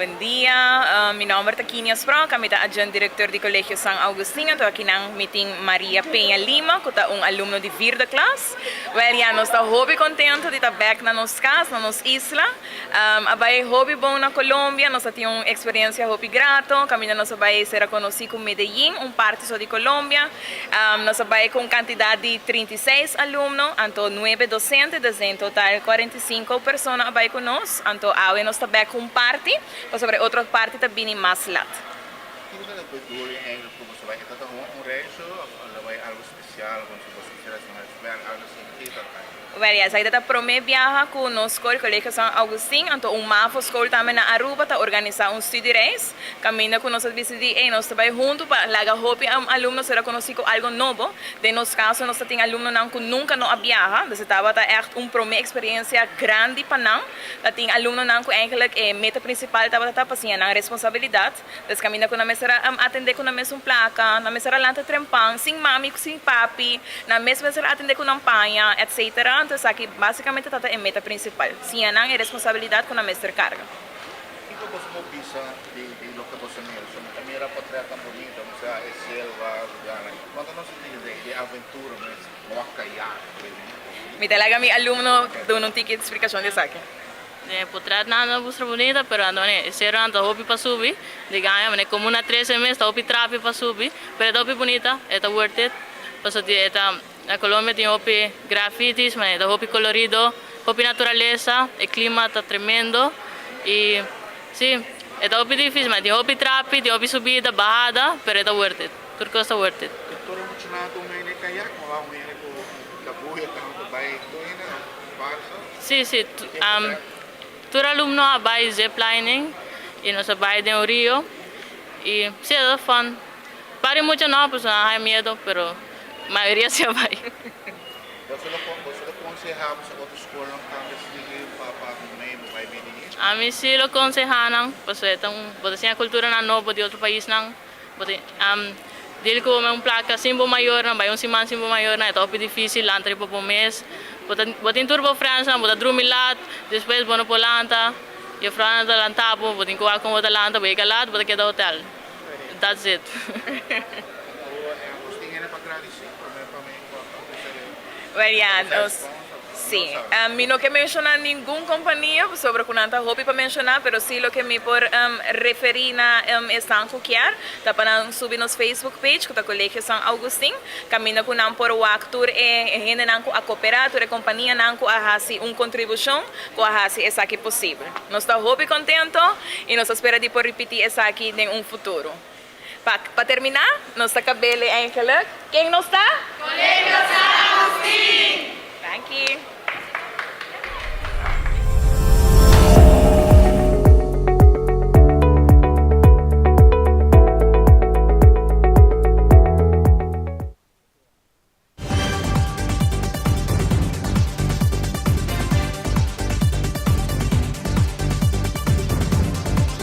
buen día. Mi nombre es Taquinia Sprong, kami ta adjunct director di Colegio San Agustín. Ito aqui ng meeting Maria Peña Lima, kuta un alumno di vierde class. Well, ja, nós está hobby contento de estar back na nos casa, na nos isla. Abay hobby bom na Colômbia, nós temos uma experiência hobby grato. Kami na nós abay ser conhecido como Medellín, parte só de Colômbia. Nós abay com quantidade de 36 alunos, anto 9 docentes, desde em total 45 pessoas abay com nós. Anto awe nós está back com parte, mas sobre outra parte também mais lat. Ano ba nagbedoeling eigenlijk kung gusto ba ito ang ratio o ba algo special kung gusto sila sa algo significativo tayo? Well, yes, aí está prome viaja conosco o Colegio San Agustín, então um mafo escola também na Aruba tá organizar um study race, caminha com nossas visitas e nós trabalhamos junto para laga hope aluno será conhecido algo novo. De nos caso nós tem aluno não que nunca não viaja, dus estava tá echt prome experiência grande para não. Tá tem aluno não que eigenlijk meta principal tava tá passinha na responsabilidade, dus caminha com na mesera atender com na mesma placa, na mesera lanta trempang, sem mami, sem papi, na mesma mesera atender com nampanha, etc. Então, aqui basicamente está a meta principal. Sim, a responsabilidade com a mestra carga. E como você pisa de lo que você mira? So, mira para trás tão bonita, o sea, é selva, quando nós temos de aventura, mas não caiaque. Me talaga mi alumno doon un ticket explicación de saque. Potrat na na busra bonita, pero ando ne zero ando hopi pa subi, digaya mane como una 13 meses hopi trapi pa subi, pero hopi bonita, eta worth it. Paso eta na Colombia tem hopi grafitis, mane da hopi colorido, hopi naturaleza, el clima está tremendo y sí, eta hopi difícil, mane hopi trapi, tem hopi subida, bajada, pero eta worth it. Tudo costa worth it. Todo mucho nada tu me kayak, mo ba mo ko kabuhi tanong bay to ina, barso. Sí, sí. Todo alumno vai ziplining y nos vai de un río y sí, es fun. Para mucho no, pues no hay miedo, pero la mayoría se va. Você lo aconsejamos sa outras escolas não estão decidindo para meio vai venir. A mí sí lo aconsejan, pues bote sin cultura na novo de otro país nang, bote dili ko may placa simbo mayor na vai un siman simbo mayor na ito opi difícil lantre po mes. Botin turbo França, bota drumilat, depois bono polanta, e França lantapo, botin kuha com outra lanta, vai galat, bota que da hotel. That's it. Well, yeah, sí, a mí no que menciona ninguna compañía sobre kunanta hobby para mencionar, pero sí lo que me por referir na están cuquear, tá para subir nos Facebook page, que Colegio San Agustín, camina com não por o actor gente não a cooperar, a companhia não a hasi contribuição, com a hasi essa aqui possível. Nós está hobby contento e nós espera de por repetir essa aqui em futuro. Para terminar, nós está cabelo eigenlijk. Quem nós está? Colegio San Agustín. Thank you.